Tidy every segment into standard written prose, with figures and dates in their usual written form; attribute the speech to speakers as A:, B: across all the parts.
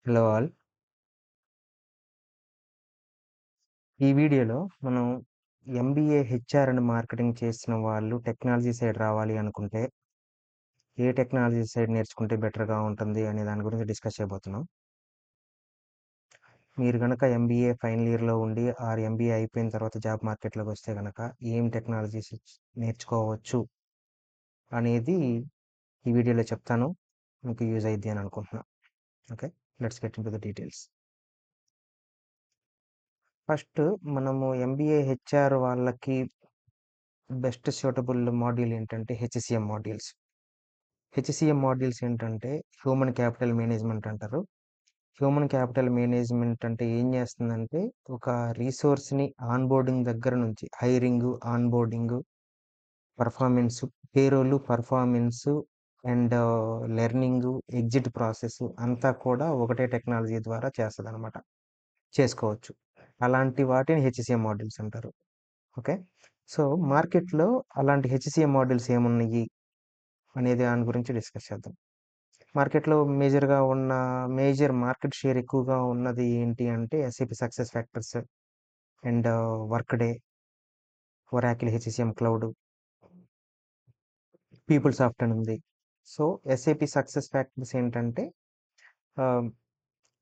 A: Hello all. ఈ వీడియోలో మనం ఎంబీఏ హెచ్ఆర్ అండ్ మార్కెటింగ్ చేసిన వాళ్ళు టెక్నాలజీ సైడ్ రావాలి అనుకుంటే ఏ టెక్నాలజీ సైడ్ నేర్చుకుంటే బెటర్‌గా ఉంటుంది అనే దాని గురించి డిస్కస్ చేయబోతున్నాం. మీరు గనక ఎంబీఏ ఫైనల్ ఇయర్‌లో ఉండి ఆర్ ఎంబీఏ అయిపోయిన తర్వాత జాబ్ మార్కెట్‌లోకి వస్తే గనక ఏం టెక్నాలజీస్ నేర్చుకోవచ్చు అనేది ఈ వీడియోలో చెప్తాను. మీకు యూజ్ అయిద్ది అని అనుకుంటున్నా. Okay. Let's get into the details. First మనము ఎంబీఏ హెచ్ఆర్ వాళ్ళకి బెస్ట్ సూటబుల్ మాడ్యూల్ ఏంటంటే హెచ్‌సీఎం మాడ్యూల్స్. హెచ్‌సీఎం మాడ్యూల్స్ ఏంటంటే హ్యూమన్ క్యాపిటల్ మేనేజ్మెంట్ అంటారు. హ్యూమన్ క్యాపిటల్ మేనేజ్మెంట్ అంటే ఏం చేస్తుందంటే ఒక రిసోర్స్‌ని ఆన్‌బోర్డింగ్ దగ్గర నుంచి hiring, onboarding, performance, payroll, performance and learning, exit process అంతా కూడా ఒకటే టెక్నాలజీ ద్వారా చేస్తదనమాట. చేసుకోవచ్చు. అలాంటి వాటిని హెచ్‌సీఎం మాడ్యూల్స్ అంటారు. ఓకే. సో, మార్కెట్‌లో అలాంటి హెచ్‌సీఎం మాడ్యూల్స్ ఏమున్నయి అనే దాని గురించి డిస్కస్ చేద్దాం. మార్కెట్‌లో మేజర్ మార్కెట్ షేర్ ఎక్కువగా ఉన్నది ఏంటి అంటే SAP success factors and Workday, Oracle HCM cloud, PeopleSoft అని ఉంది. సో, ఎస్ఏపీ సక్సెస్ ఫ్యాక్టర్స్ ఏంటంటే ఆహ్,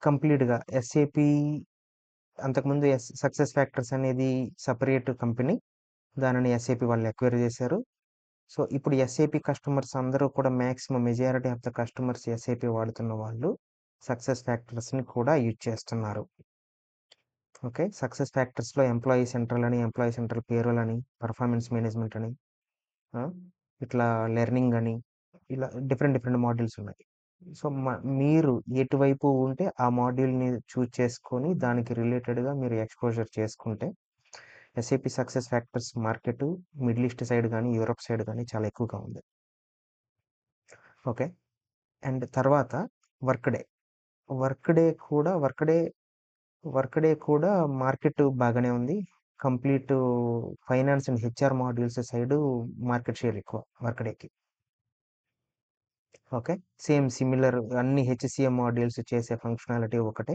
A: కంప్లీట్‌గా ఎస్ఏపీ అంతకుముందు సక్సెస్ ఫ్యాక్టర్స్ అనేది సెపరేట్ కంపెనీ. దానిని ఎస్ఏపీ వాళ్ళు అక్వైర్ చేశారు. సో, ఇప్పుడు ఎస్ఏపీ కస్టమర్స్ అందరూ కూడా majority of the customers SAP వాడుతున్న వాళ్ళు సక్సెస్ ఫ్యాక్టర్స్‌ని కూడా యూజ్ చేస్తున్నారు. ఓకే. సక్సెస్ ఫ్యాక్టర్స్‌లో ఎంప్లాయీ సెంట్రల్ పేరోల్ అని, పెర్ఫార్మెన్స్ మేనేజ్మెంట్ అని, ఆ! ఇట్లా లెర్నింగ్ అని, ఇలా డిఫరెంట్ డిఫరెంట్ మాడ్యూల్స్ ఉన్నాయి. సో, మీరు ఎటువైపు ఉంటే ఆ మాడ్యూల్‌ని చూజ్ చేసుకొని దానికి రిలేటెడ్‌గా మీరు ఎక్స్‌పోజర్ చేసుకుంటే SAP success factors market middle east side గాని, యూరప్ సైడ్ గాని చాలా ఎక్కువగా ఉంది. ఓకే. అండ్ తర్వాత వర్క్‌డే. వర్క్‌డే కూడా వర్క్‌డే వర్క్‌డే కూడా మార్కెట్ బాగానే ఉంది. Complete finance and HR modules side market share ఎక్కువ వర్క్‌డేకి. ఓకే. సేమ్ సిమిలర్ అన్ని హెచ్‌సీఎం మాడ్యూల్స్ చేసే ఫంక్షనాలిటీ ఒకటే.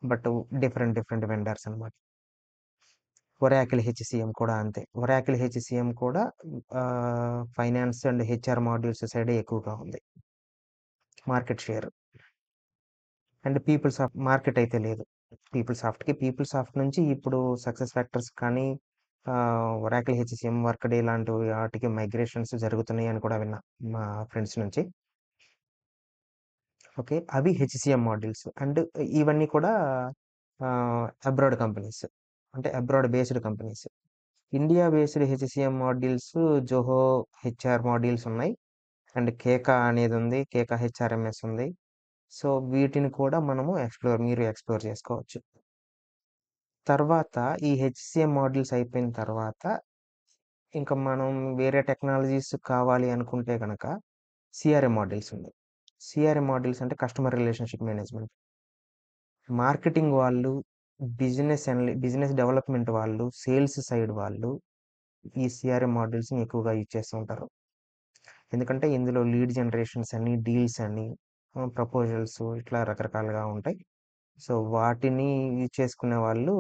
A: బట్ డిఫరెంట్ డిఫరెంట్ వెండర్స్ అన్నమాట. ఒరాకిల్ హెచ్‌సీఎం కూడా అంతే. ఒరాకిల్ హెచ్‌సీఎం కూడా ఫైనాన్స్ అండ్ హెచ్ఆర్ మాడ్యూల్స్ సైడే ఎక్కువగా ఉంది మార్కెట్ షేర్. అండ్ పీపుల్సాఫ్ట్ మార్కెట్ అయితే లేదు. పీపుల్సాఫ్ట్ నుంచి ఇప్పుడు సక్సెస్ ఫ్యాక్టర్స్ కానీ ఒరాకిల్ హెచ్‌సీఎం, వర్క్‌డే లాంటి వాటికి మైగ్రేషన్స్ జరుగుతున్నాయి అని కూడా విన్నా మా ఫ్రెండ్స్ నుంచి. ఓకే. అవి హెచ్‌సీఎం మాడ్యూల్స్. అండ్ ఇవన్నీ కూడా అబ్రాడ్ కంపెనీస్. అంటే abroad based companies. India based HCM modules Zoho HR modules ఉన్నాయి. అండ్ కేకా అనేది ఉంది. కేకా హెచ్ఆర్ఎంఎస్ ఉంది. సో, వీటిని కూడా మీరు ఎక్స్‌ప్లోర్ చేసుకోవచ్చు. తర్వాత ఈ హెచ్‌సీఎం మాడ్యూల్స్ అయిపోయిన తర్వాత ఇంకా మనం వేరే టెక్నాలజీస్ కావాలి అనుకుంటే గనక సీఆర్ఎం మాడ్యూల్స్ ఉన్నాయి. సీఆర్ఎం మాడ్యూల్స్ అంటే కస్టమర్ రిలేషన్‌షిప్ మేనేజ్మెంట్. మార్కెటింగ్ వాళ్ళు, బిజినెస్ డెవలప్‌మెంట్ వాళ్ళు, సేల్స్ సైడ్ వాళ్ళు ఈ సీఆర్ఎం మాడ్యూల్స్‌ని ఎక్కువగా యూజ్ చేస్తూ ఉంటారు. ఎందుకంటే ఇందులో లీడ్ జనరేషన్స్ అని, డీల్స్ అని, ప్రపోజల్స్ ఇట్లా రకరకాలుగా ఉంటాయి. సో, వాటిని యూజ్ చేసుకునే వాళ్ళు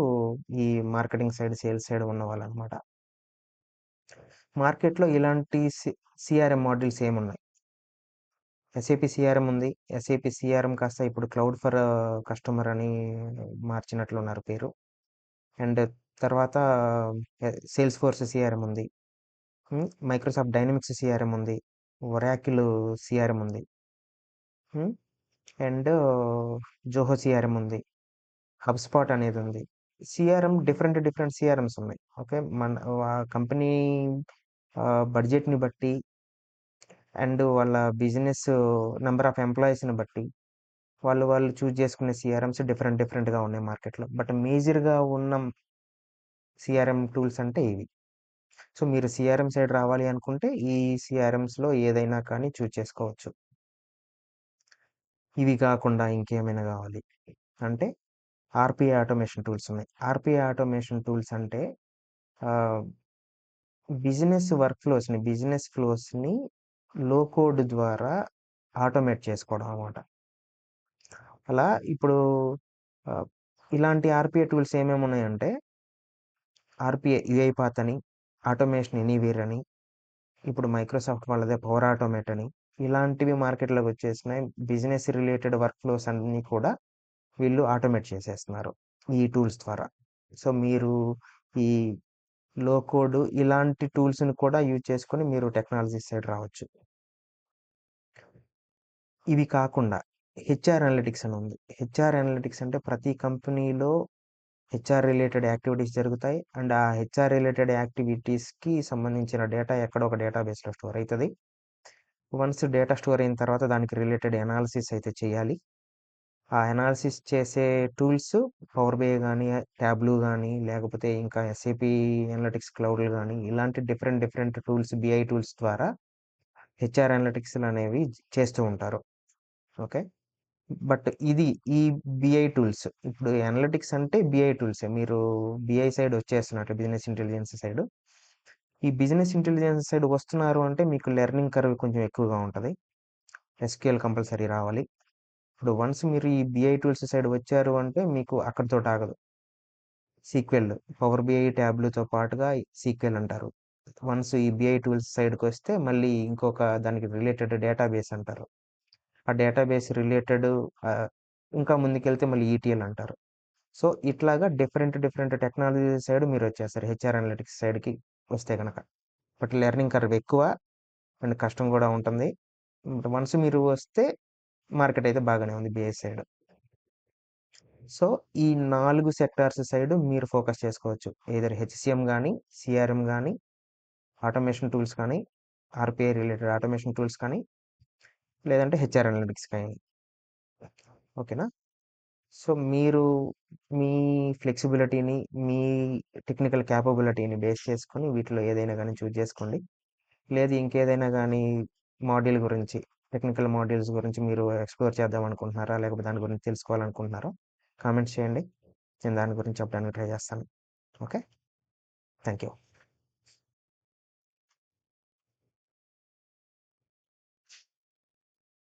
A: ఈ మార్కెటింగ్ సైడ్, సేల్స్ సైడ్ ఉన్నవాళ్ళనమాట. మార్కెట్‌లో ఇలాంటి సీఆర్ఎం మాడ్యూల్స్ ఏమున్నాయి? ఎస్ఏపీ సీఆర్ఎం ఉంది. ఎస్ఏపీ సీఆర్ఎం కాస్త ఇప్పుడు క్లౌడ్ ఫర్ కస్టమర్ అని మార్చినట్లున్నారు పేరు. అండ్ తర్వాత సేల్స్ ఫోర్స్ సీఆర్ఎం ఉంది. మైక్రోసాఫ్ట్ డైనమిక్స్ సీఆర్ఎం ఉంది. ఒరాకిల్ సీఆర్ఎం ఉంది. హ్మ్. అండ్ జోహో సీఆర్ఎం ఉంది. హబ్‌స్పాట్ అనేదుంది. సీఆర్ఎం డిఫరెంట్ డిఫరెంట్ సీఆర్ఎమ్స్ ఉన్నాయి. ఓకే. కంపెనీ బడ్జెట్‌ని బట్టి అండ్ వాళ్ళ బిజినెస్ నంబర్ ఆఫ్ ఎంప్లాయీస్‌ని బట్టి వాళ్ళు చూజ్ చేసుకునే సీఆర్ఎమ్స్ డిఫరెంట్ డిఫరెంట్‌గా ఉన్నాయి మార్కెట్‌లో. బట్ మేజర్‌గా ఉన్న సీఆర్ఎం టూల్స్ అంటే ఇవి. సో, మీరు సీఆర్ఎం సైడ్ రావాలి అనుకుంటే ఈ సీఆర్ఎమ్స్‌లో ఏదైనా కానీ చూజ్ చేసుకోవచ్చు. ఇవి కాకుండా ఇంకేమైనా గావాలి అంటే ఆర్‌పిఐ ఆటోమేషన్ టూల్స్ ఉన్నాయి. ఆర్‌పిఐ ఆటోమేషన్ టూల్స్ అంటే ఆహ్, బిజినెస్ ఫ్లోస్‌ని లో కోడ్ ద్వారా ఆటోమేట్ చేసుకోవడం అన్నమాట. అలా ఇప్పుడు ఆహ్, ఇలాంటి ఆర్‌పిఏ టూల్స్ ఏమేమి ఉన్నాయంటే ఆర్‌పిఏ యుఐపాత్ అని, ఆటోమేషన్ ఎనీవేర్ అని, ఇప్పుడు మైక్రోసాఫ్ట్ వాళ్ళదే పవర్ ఆటోమేట్ అని ఇలాంటివి మార్కెట్‌లోకి వచ్చేసినాయి. బిజినెస్ రిలేటెడ్ వర్క్ ఫ్లోస్ అన్నీ కూడా వీళ్ళు ఆటోమేట్ చేసేస్తున్నారు ఈ టూల్స్ ద్వారా. సో, మీరు ఈ లో కోడ్ ఇలాంటి టూల్స్‌ని కూడా యూజ్ చేసుకొని మీరు టెక్నాలజీ సైడ్ రావచ్చు. ఇవి కాకుండా హెచ్ఆర్ అనలిటిక్స్ అని ఉంది. హెచ్ఆర్ అనలిటిక్స్ అంటే ప్రతి కంపెనీలో హెచ్ఆర్ రిలేటెడ్ యాక్టివిటీస్ జరుగుతాయి. అండ్ ఆ హెచ్ఆర్ రిలేటెడ్ యాక్టివిటీస్‌కి సంబంధించిన డేటా ఎక్కడో ఒక డేటాబేస్‌లో స్టోర్ అయితది. వన్స్ డేటా స్టోర్ అయిన తర్వాత దానికి రిలేటెడ్ అనాలిసిస్ అయితే చేయాలి. ఆ అనాలిసిస్ చేసే టూల్స్ పవర్ బిఐ గానీ, టాబ్లూ గానీ, లేకపోతే ఇంకా ఎస్ఏపీ అనలిటిక్స్ క్లౌడ్‌లు గానీ, ఇలాంటి different different tools BI tools ద్వారా హెచ్ఆర్ అనలిటిక్స్‌లనేవి చేస్తూ ఉంటారు. ఓకే. బట్ ఈ బిఐ టూల్స్ ఇప్పుడు అనలిటిక్స్ అంటే బిఐ టూల్సే. మీరు బిఐ సైడ్ వచ్చేస్తున్నట్టు బిజినెస్ ఇంటెలిజెన్స్ సైడ్. ఈ బిజినెస్ ఇంటెలిజెన్స్ సైడ్ వస్తున్నారు అంటే మీకు లెర్నింగ్ కర్వ్ కొంచెం ఎక్కువగా ఉంటది. ఎస్‌క్యూఎల్ కంపల్సరీ రావాలి. ఇప్పుడు వన్స్ మీరు ఈ బిఐ టూల్స్ సైడ్ వచ్చారు అంటే మీకు అక్కడితోటి ఆగదు. సీక్వెల్, పవర్ బిఐ ట్యాబ్‌లతో పాటుగా సీక్వెల్ అంటారు. వన్స్ ఈ బిఐ టూల్స్ సైడ్‌కొస్తే మళ్ళీ ఇంకొక దానికి రిలేటెడ్ డేటాబేస్ అంటారు. ఆ డేటాబేస్ రిలేటెడ్ ఆహ్, ఇంకా ముందుకెళ్తే మళ్ళీ ఈటీఎల్ అంటారు. సో, ఇట్లాగా డిఫరెంట్ డిఫరెంట్ టెక్నాలజీ సైడ్ మీరొచ్చేస్తారు. హెచ్ఆర్ అనలిటిక్స్ సైడ్‌కి వస్తే గనక. బట్ లెర్నింగ్ కర్వ్ ఎక్కువ అండ్ కష్టం గూడా ఉంటుంది. వన్స్ మీరు వస్తే మార్కెట్ అయితే బాగానే ఉంది బిఐ సైడ్. సో, ఈ 4 సెక్టార్స్ సైడ్ మీరు ఫోకస్ చేసుకోవచ్చు. ఎయిదర్ హెచ్‌సీఎం గానీ, సీఆర్‌ఎం గానీ, ఆటోమేషన్ టూల్స్ కానీ, ఆర్‌పిఐ రిలేటెడ్ ఆటోమేషన్ టూల్స్ కానీ, లేదంటే హెచ్ఆర్ అనలిటిక్స్ కానీ. ఓకేనా? సో, మీరు మీ ఫ్లెక్సిబిలిటీని, మీ టెక్నికల్ కేపబిలిటీని బేస్ చేసుకొని వీటిలో ఏదైనా గానీ చూజ్ జేసుకోండి. లేదు ఇంకేదైనా గానీ మాడ్యూల్ గురించి, టెక్నికల్ మాడ్యూల్స్ గురించి మీరు ఎక్స్‌ప్లోర్ చేద్దాం అనుకుంటున్నారా? లేకపోతే దాని గురించి తెలుసుకోవాలనుకుంటున్నారా? కామెంట్స్ చేయండి. నేను దాని గురించి చెప్పడానికి ట్రై చేస్తాను. ఓకే. Thank you.